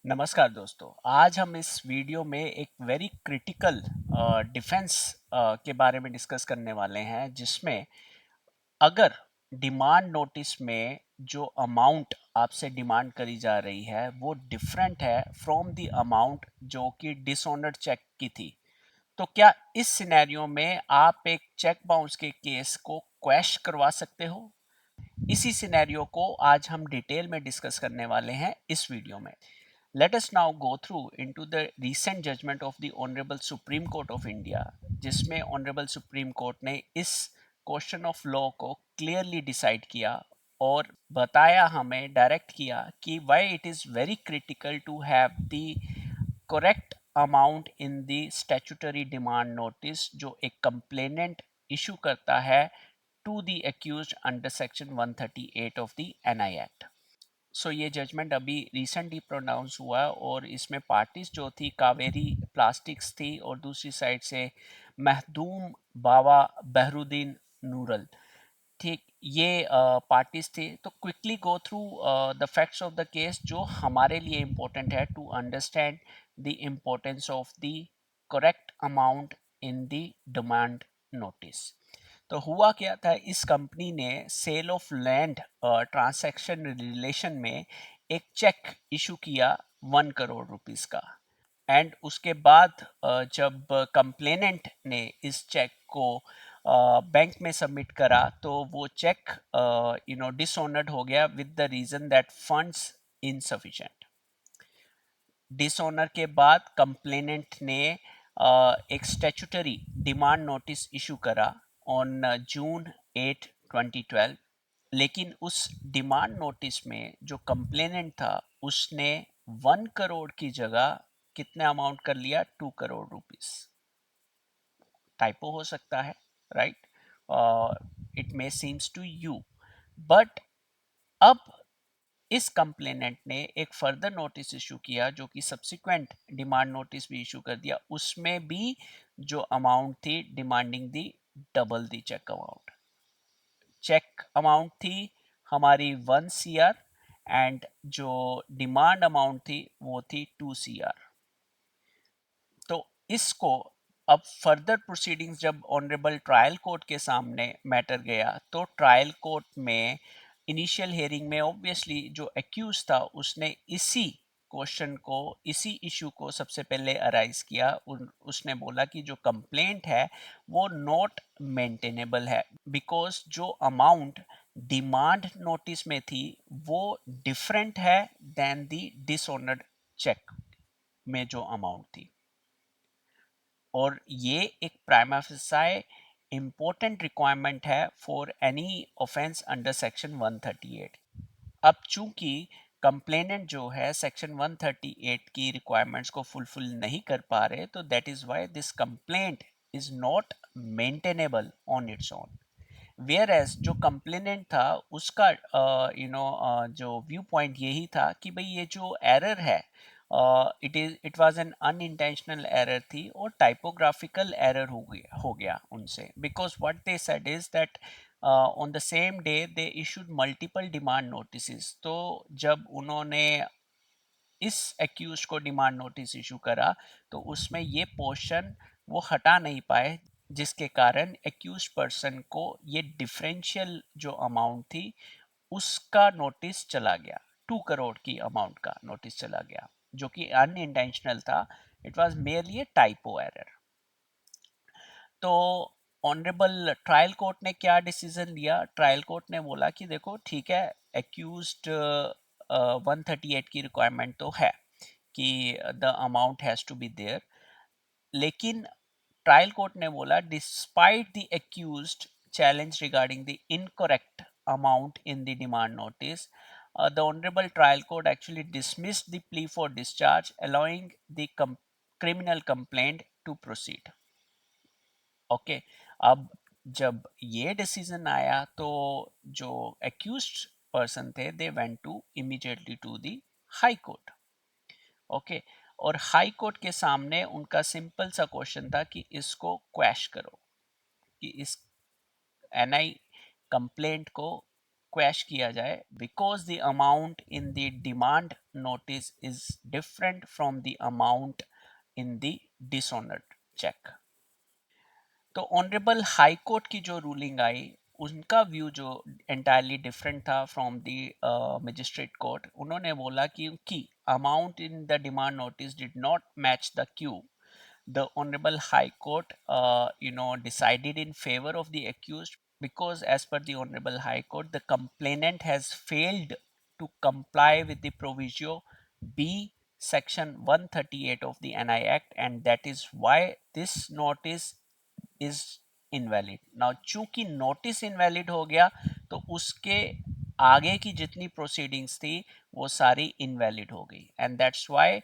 नमस्कार दोस्तों। आज हम इस वीडियो में एक वेरी क्रिटिकल डिफेंस के बारे में डिस्कस करने वाले हैं, जिसमें अगर डिमांड नोटिस में जो अमाउंट आपसे डिमांड करी जा रही है वो डिफरेंट है फ्रॉम द अमाउंट जो कि डिसऑनर्ड चेक की थी, तो क्या इस सिनेरियो में आप एक चेक बाउंस के केस को क्वैश करवा सकते हो? इसी सिनेरियो को आज हम डिटेल में डिस्कस करने वाले हैं इस वीडियो में। Let us now go through into the recent judgment of the Honorable Supreme Court of India, जिसमें Honorable Supreme Court ने इस क्वेश्चन ऑफ लॉ को क्लियरली डिसाइड किया और बताया, हमें डायरेक्ट किया कि why it is very critical to have the correct amount in the statutory demand notice जो एक complainant इशू करता है to the accused under section 138 of the NI Act। ये जजमेंट अभी रिसेंटली प्रोनाउंस हुआ और इसमें पार्टीज जो थी कावेरी प्लास्टिक्स थी और दूसरी साइड से महदूम बाबा बहरुद्दीन नूरल। ठीक, ये पार्टीज थी। तो quickly go through the facts of the case जो हमारे लिए इम्पोर्टेंट है to understand the importance of the correct amount in the demand notice. तो हुआ क्या था, इस कंपनी ने sale of land transaction relation में एक चेक इशू किया 1 करोड़ रुपीस का। एंड उसके बाद जब कंप्लेनेंट ने इस चेक को बैंक में सबमिट करा तो वो चेक डिसऑनर्ड हो गया with the reason that funds insufficient. Dishonour के बाद कंप्लेनेंट ने एक स्टैट्यूटरी डिमांड नोटिस इशू करा ऑन June 8, 2012। लेकिन उस डिमांड नोटिस में जो कंप्लेनेंट था उसने 1 करोड़ की जगह कितने अमाउंट कर लिया, 2 करोड़ रुपीस। टाइपो हो सकता है, right? It may seems to you, but अब इस कंप्लेनेंट ने एक फर्दर नोटिस इशू किया जो कि सब्सिक्वेंट डिमांड नोटिस भी इशू कर दिया। उसमें भी जो अमाउंट थी demanding the double the cheque amount. Cheque amount थी हमारी 1 CR एंड जो डिमांड अमाउंट थी वो थी 2 CR। तो इसको अब फर्दर प्रोसीडिंग्स जब ऑनरेबल ट्रायल कोर्ट के सामने मैटर गया तो ट्रायल कोर्ट में इनिशियल हियरिंग में ऑब्वियसली जो एक्यूज था उसने इसी क्वेश्चन को, इसी इशू को सबसे पहले अराइज किया। उसने बोला कि जो कंप्लेंट है वो नॉट मेंटेनेबल है बिकॉज जो अमाउंट डिमांड नोटिस में थी वो डिफरेंट है देन दी डिसऑनर्ड चेक में जो अमाउंट थी। और ये एक प्राइमा फेसाई इम्पोर्टेंट रिक्वायरमेंट है for any offence under section 138। अब चूंकि कंप्लेनेंट जो है सेक्शन 138 की रिक्वायरमेंट्स को फुलफिल नहीं कर पा रहे, तो that is why this complaint is not maintainable on its own. Whereas जो कंप्लेनेंट था उसका जो व्यू पॉइंट यही था कि भाई ये जो एरर है it was an unintentional error थी और टाइपोग्राफिकल एरर हो गया उनसे। Because what they said is that on the same day they issued multiple demand notice. तो जब उन्होंने इस एक्यूज को डिमांड नोटिस इशू करा तो उसमें ये पोर्शन वो हटा नहीं पाए, जिसके कारण एक्यूज पर्सन को ये डिफरेंशियल जो अमाउंट थी उसका नोटिस चला गया। 2 करोड़ की अमाउंट का नोटिस चला गया जो कि अनइंटेंशनल था। It was merely A typo error. तो ऑनरेबल ट्रायल कोर्ट ने क्या डिसीजन लिया? ट्रायल कोर्ट ने बोला कि देखो ठीक है, एक्यूज्ड 138 की रिक्वायरमेंट तो है कि the amount has to be there, लेकिन ट्रायल कोर्ट ने बोला despite the accused challenge regarding the incorrect amount in the demand notice, the honorable trial court actually dismissed the plea for discharge, allowing the criminal complaint to proceed। Okay, अब जब ये decision आया तो जो accused person थे they went to immediately to the high court. Okay, और high court के सामने उनका सिंपल सा क्वेश्चन था कि इसको क्वैश करो, कि इस एनआई कंप्लेंट को क्वैश किया जाए because the amount in the demand notice is different from the amount in the dishonoured cheque. तो ऑनरेबल हाई कोर्ट की जो रूलिंग आई उनका व्यू जो एंटायरली डिफरेंट था फ्रॉम द मजिस्ट्रेट कोर्ट। उन्होंने बोला कि amount in the demand notice did not match the queue. The Honorable High Court, decided in favor of the accused because, as per the Honorable High Court, the complainant has failed to comply with the proviso B, Section 138 of the NI Act, and that is why this notice is invalid. Now चूंकि notice invalid हो गया तो उसके आगे की जितनी proceedings थी वो सारी इनवैलिड हो गई, and that's why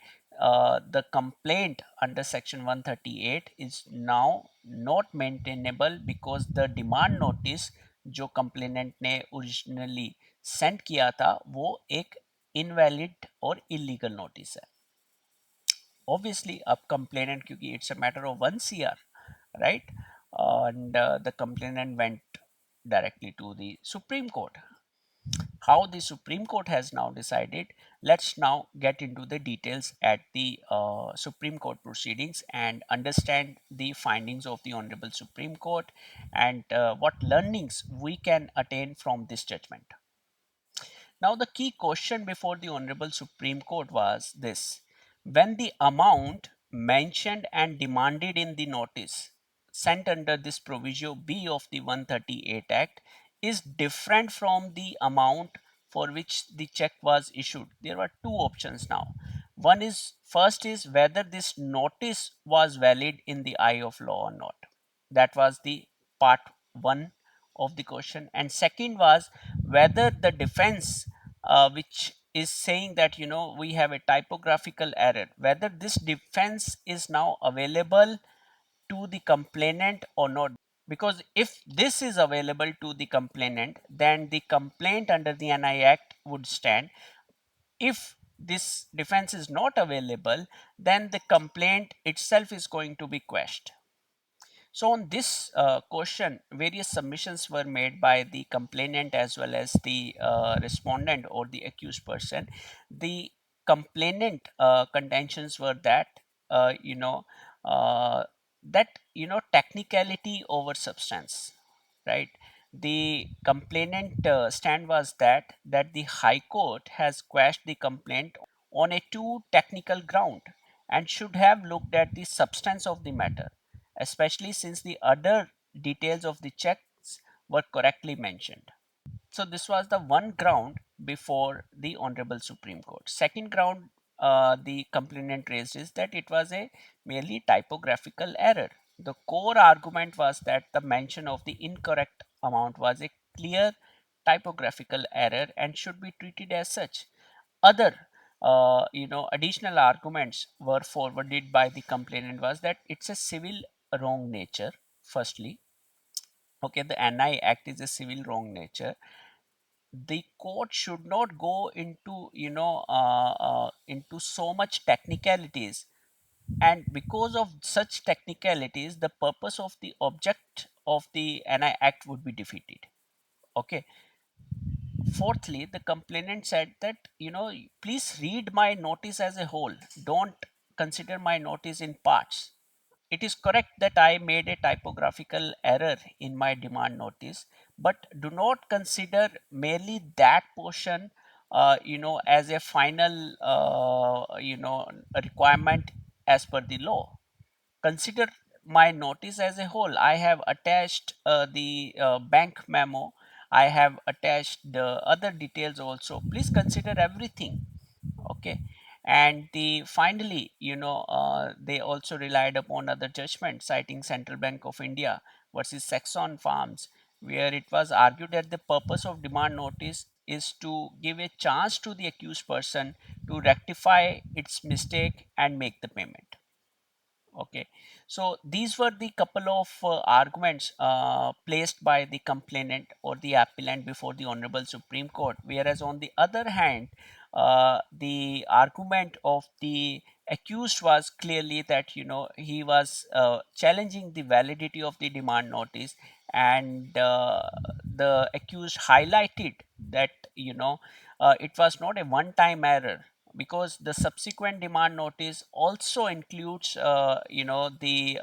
the complaint under section 138 is now not maintainable because the demand notice जो कंप्लेनेंट ने ओरिजिनली सेंड किया था वो एक इनवैलिड और इलीगल नोटिस है। Obviously a complainant, क्योंकि it's a matter of 1 CR, right? And the complainant went directly to the Supreme Court. How the Supreme Court has now decided, let's now get into the details at the Supreme Court proceedings and understand the findings of the Honorable Supreme Court and what learnings we can attain from this judgment. Now, the key question before the Honorable Supreme Court was this: when the amount mentioned and demanded in the notice sent under this proviso B of the 138 Act is different from the amount for which the check was issued. There were two options now. One is first is whether this notice was valid in the eye of law or not. That was the part one of the question. And second was whether the defense, which is saying that we have a typographical error, whether this defense is now available to the complainant or not. Because if this is available to the complainant, then the complaint under the NI Act would stand. If this defense is not available, then the complaint itself is going to be quashed. So, on this question, various submissions were made by the complainant as well as the respondent or the accused person. The complainant contentions were that, uh, you know, uh, technicality over substance, right? The complainant stand was that the High Court has quashed the complaint on a too technical ground and should have looked at the substance of the matter, especially since the other details of the checks were correctly mentioned. So this was the one ground before the Honorable Supreme Court. Second ground the complainant raised is that it was a merely typographical error. The core argument was that the mention of the incorrect amount was a clear typographical error and should be treated as such. Other additional arguments were forwarded by the complainant was that it's a civil wrong nature. Firstly, okay, the NI Act is a civil wrong nature. The court should not go into into so much technicalities, and because of such technicalities the purpose of the object of the NI Act would be defeated. Okay. Fourthly, the complainant said that, please read my notice as a whole. Don't consider my notice in parts. It is correct that I made a typographical error in my demand notice, but do not consider merely that portion, as a final, requirement as per the law. Consider my notice as a whole. I have attached the bank memo. I have attached the other details also. Please consider everything. Okay. And the finally, they also relied upon other judgment citing Central Bank of India versus Saxon Farms, where it was argued that the purpose of demand notice is to give a chance to the accused person to rectify its mistake and make the payment. Okay, so these were the couple of arguments placed by the complainant or the appellant before the Honorable Supreme Court. Whereas, on the other hand, the argument of the accused was clearly that he was challenging the validity of the demand notice, and the accused highlighted that it was not a one time error, because the subsequent demand notice also includes the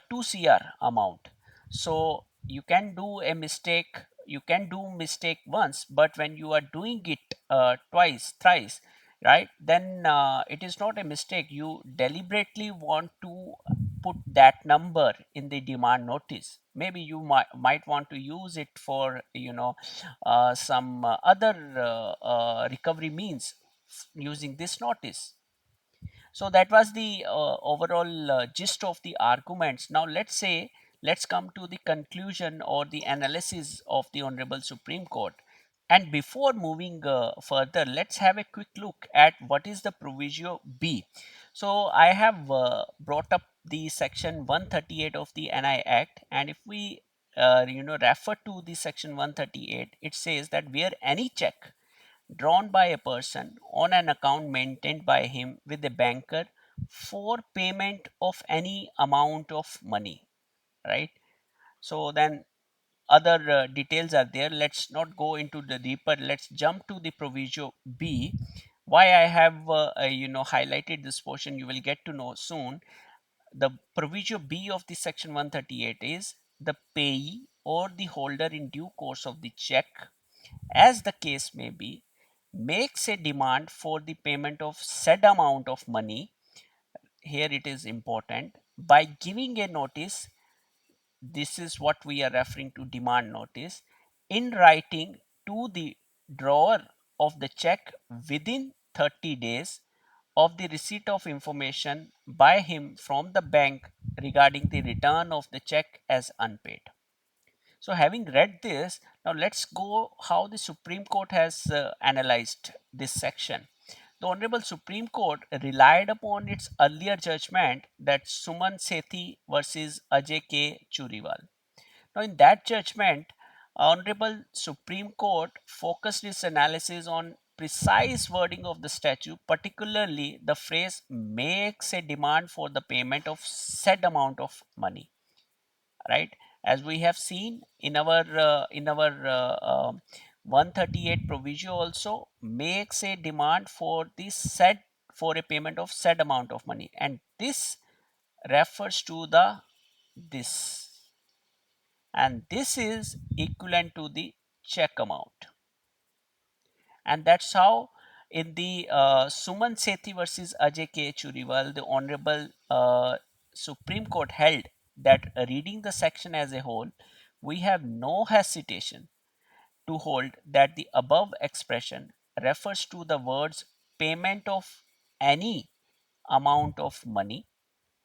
2 cr amount. So you can do a mistake, you can do mistake once, but when you are doing it twice, thrice, right, then it is not a mistake. You deliberately want to put that number in the demand notice. Maybe you might want to use it for some other recovery means using this notice. So that was the overall gist of the arguments. Now let's come to the conclusion or the analysis of the Honorable Supreme Court. And before moving further, let's have a quick look at what is the Proviso B. So I have brought up the section 138 of the NI Act, and if we refer to the section 138, it says that where any check drawn by a person on an account maintained by him with a banker for payment of any amount of money, right? So then other details are there. Let's not go into the deeper. Let's jump to the Proviso B. Why I have highlighted this portion, you will get to know soon. The Proviso B of the section 138 is the payee or the holder in due course of the check, as the case may be, makes a demand for the payment of said amount of money. Here it is important, by giving a notice. This is what we are referring to demand notice, in writing to the drawer of the check within 30 days of the receipt of information by him from the bank regarding the return of the check as unpaid. So, having read this, now let's go how the Supreme Court has analyzed this section. The Honorable Supreme Court relied upon its earlier judgment, that Suman Sethi versus Ajay K. Churiwal. Now, in that judgment, Honorable Supreme Court focused its analysis on precise wording of the statute, particularly the phrase makes a demand for the payment of said amount of money, right? As we have seen in our 138 provision also makes a demand for the said, for a payment of said amount of money, and this refers to the this, and this is equivalent to the check amount. And that's how in the Suman Sethi versus Ajay K. Churiwal, the Honorable Supreme Court held that reading the section as a whole, we have no hesitation to hold that the above expression refers to the words payment of any amount of money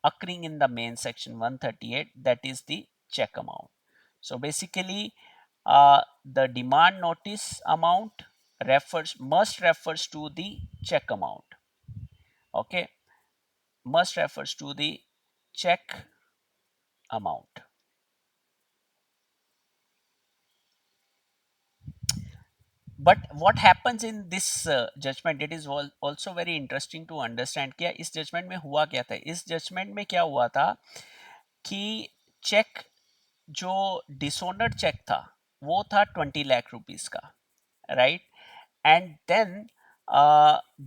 occurring in the main section 138, that is the check amount. So basically, the demand notice amount refers to the check amount. Okay, must refers to the check amount. But what happens in this judgment, it is also very interesting to understand क्या इस judgment में हुआ क्या था. इस judgment में क्या हुआ था कि चेक, जो डिसोनर्ड चेक था, वो था 20 लाख रुपीस का, right. And then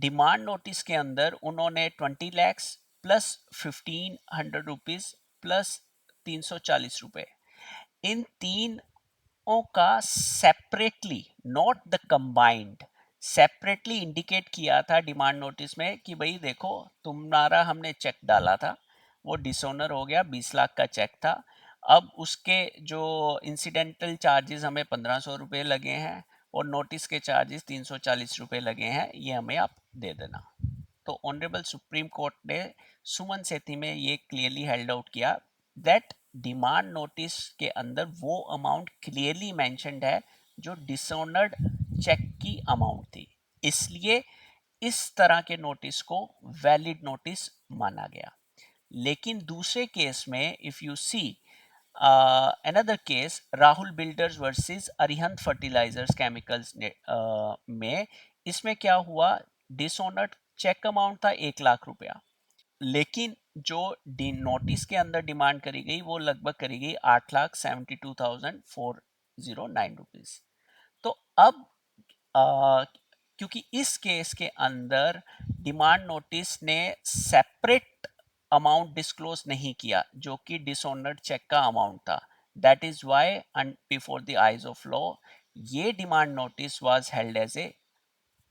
demand notice के अंदर उन्होंने 20 लैक्स प्लस 1500 रुपीज प्लस 340 रुपए, इन तीन का separately, not the combined, separately indicate किया था डिमांड नोटिस में कि भाई देखो, तुम्हारा हमने चेक डाला था, वो डिसोनर हो गया, 20 लाख का चेक था, अब उसके जो इंसिडेंटल चार्जेस हमें 1500 रुपये लगे हैं और नोटिस के चार्जेस 340 रुपये लगे हैं, ये हमें आप दे देना. तो ऑनरेबल सुप्रीम कोर्ट ने सुमन सेठी में ये क्लियरली हेल्ड आउट किया दैट डिमांड नोटिस के अंदर वो अमाउंट क्लियरली मेंशन्ड है जो डिसऑनर्ड चेक की अमाउंट थी, इसलिए इस तरह के नोटिस को वैलिड नोटिस माना गया. लेकिन दूसरे केस में if you see another case Rahul builders versus Arihant fertilisers chemicals में, इसमें क्या हुआ, डिसऑनर्ड चेक अमाउंट था 1 लाख रुपया, लेकिन जो नोटिस के अंदर डिमांड करी गई वो लगभग करी गई 8,72,400 रुपीज। तो अब अ, क्योंकि इस केस के अंदर डिमांड नोटिस ने सेपरेट अमाउंट डिस्क्लोज नहीं किया जो कि डिसऑनर्ड चेक का अमाउंट था, that is why and before the eyes of law ये demand notice was held as a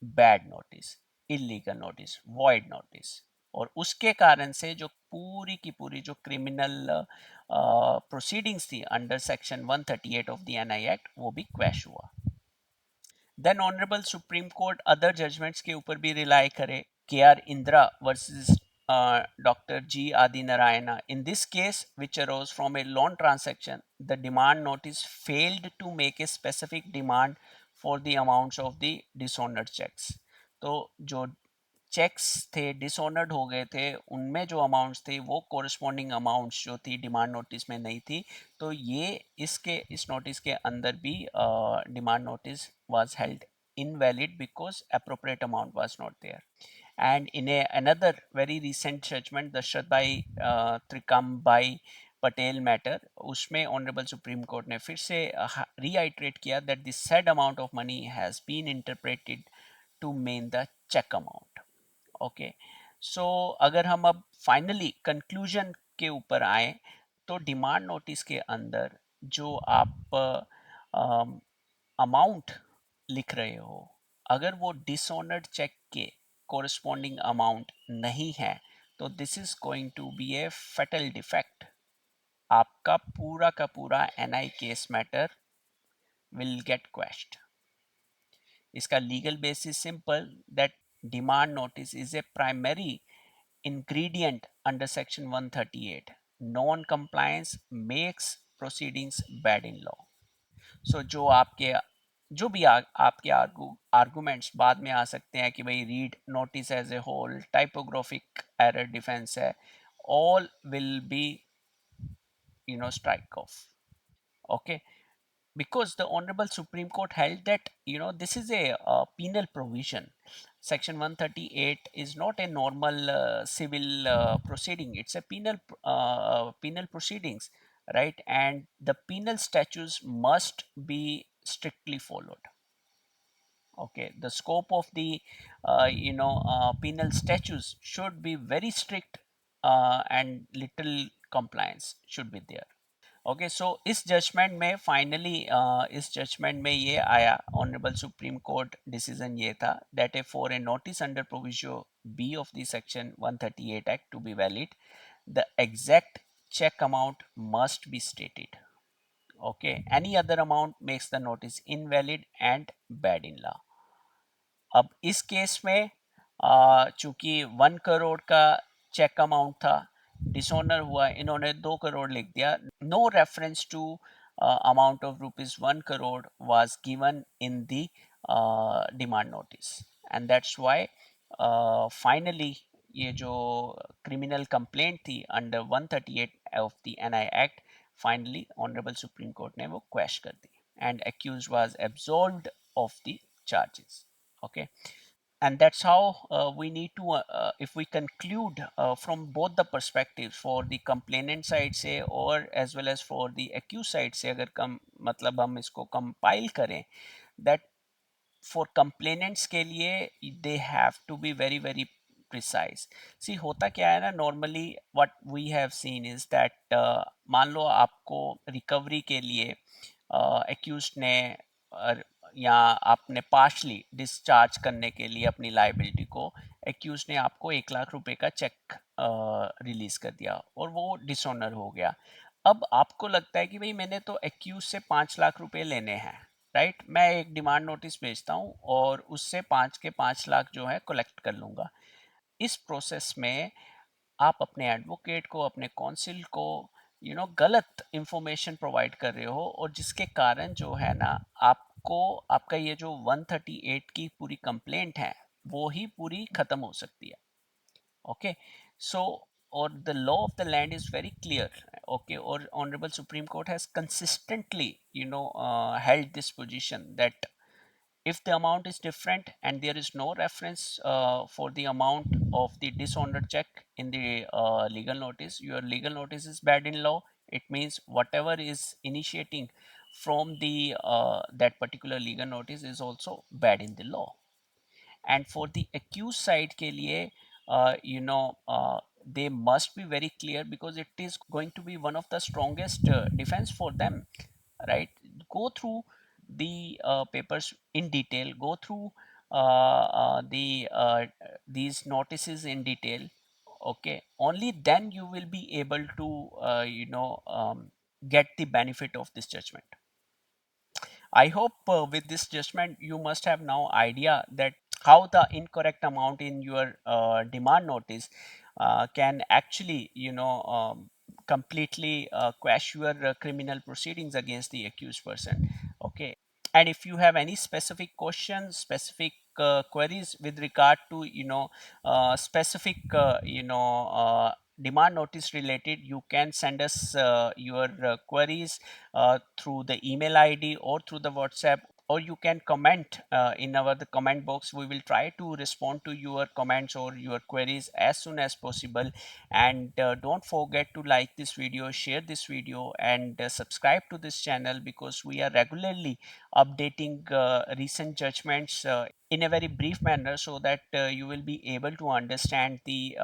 bad notice, illegal notice, void notice. और उसके कारण से जो पूरी की पूरी जो क्रिमिनल प्रोसीडिंग्स थी under section 138 of the NI act वो भी क्वैश हुआ। Then honourable supreme court other judgements के ऊपर भी रिलाई करे। K R Indira versus Dr. G. Adi Narayana. In this case, which arose from a loan transaction, the demand notice failed to make a specific demand for the amounts of the dishonored checks. तो जो checks थे dishonoured हो गए थे उनमें जो amounts थे वो कोरस्पॉन्डिंग अमाउंट्स जो थी डिमांड नोटिस में नहीं थी। तो ये इस नोटिस के अंदर भी demand notice was held invalid because appropriate amount was not there. And in another very recent judgment, the Shraddhai Trikambai Patel matter, उसमें ऑनरेबल सुप्रीम कोर्ट ने फिर से reiterate किया that the said amount of money has been interpreted to mean the check amount. Okay, so अगर हम अब finally conclusion के ऊपर आए तो डिमांड नोटिस के अंदर जो आप अमाउंट लिख रहे हो अगर वो डिसऑनर्ड चेक के कोरस्पॉन्डिंग अमाउंट नहीं है तो this is going to be a fatal defect. आपका पूरा का पूरा NI case matter will get questioned. इसका legal basis simple that demand notice is a primary ingredient under section 138. Non-compliance makes proceedings bad in law. So जो भी आपके arguments बाद में आ सकते हैं कि भाई read notice as a whole, typographic error defence है, all will be strike off. Okay, because the honorable supreme court held that this is a penal provision. Section 138 is not a normal civil proceeding, it's a penal proceedings, right? And the penal statutes must be strictly followed. Okay, the scope of the penal statutes should be very strict, and little compliance should be there. Okay, so इस judgment में finally इस judgment में ये आया, honourable supreme court decision ये था that a for a notice under proviso b of the section 138 act to be valid the exact check amount must be stated. Okay, any other amount makes the notice invalid and bad in law. अब इस case में चूंकि 1 करोड़ का check amount था, dishonour हुआ, इन्होंने 2 करोड़ लिख दिया, no reference to amount of rupees 1 crore was given in the demand notice, and that's why finally ये जो क्रिमिनल कंप्लेंट थी under 138 of the NI act, finally honourable supreme court ने वो क्वैश कर दी and accused was absolved of the charges. Okay, and that's how we need to if we conclude from both the perspectives, for the complainant side से or as well as for the accused side से, अगर कम मतलब हम इसको compile करें, that for complainants के लिए they have to be very very precise. See, होता क्या है ना, normally what we have seen is that मान लो आपको recovery के लिए accused ने या आपने पार्शली डिस्चार्ज करने के लिए अपनी लाइबिलिटी को, एक्यूज ने आपको 1 लाख रुपए का चेक रिलीज कर दिया और वो डिसऑनर हो गया। अब आपको लगता है कि भाई मैंने तो एक्यूज से 5 लाख रुपए लेने हैं, राइट? मैं एक डिमांड नोटिस भेजता हूँ और उससे 5 के 5 लाख जो है कलेक्ट कर लूंगा। इस प्रोसेस में आप अपने एडवोकेट को, अपने काउंसिल को गलत इंफॉर्मेशन प्रोवाइड कर रहे हो, और जिसके कारण जो है ना आपको आपका ये जो 138 की पूरी कंप्लेंट है वो ही पूरी खत्म हो सकती है। ओके, सो और the law of the land is very clear. Okay, और honourable supreme court has consistently held this position that if the amount is different and there is no reference for the amount of the dishonored check in the legal notice, your legal notice is bad in law. It means whatever is initiating from the that particular legal notice is also bad in the law. And for the accused side ke liye, they must be very clear, because it is going to be one of the strongest defense for them, right? Go through the papers in detail, go through these notices in detail. Okay, only then you will be able to get the benefit of this judgment. I hope with this judgment you must have now idea that how the incorrect amount in your demand notice can actually completely quash your criminal proceedings against the accused person. Okay, and if you have any specific questions, specific queries with regard to specific demand notice related, you can send us your queries through the email ID or through the WhatsApp, or you can comment in our the comment box. We will try to respond to your comments or your queries as soon as possible. And don't forget to like this video, share this video, and subscribe to this channel, because we are regularly updating recent judgments in a very brief manner, so that you will be able to understand the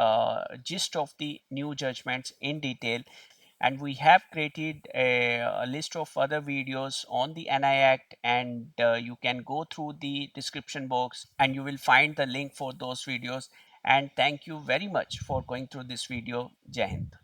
gist of the new judgments in detail. And we have created a list of other videos on the NI Act, and you can go through the description box and you will find the link for those videos. And thank you very much for going through this video. Jai Hind.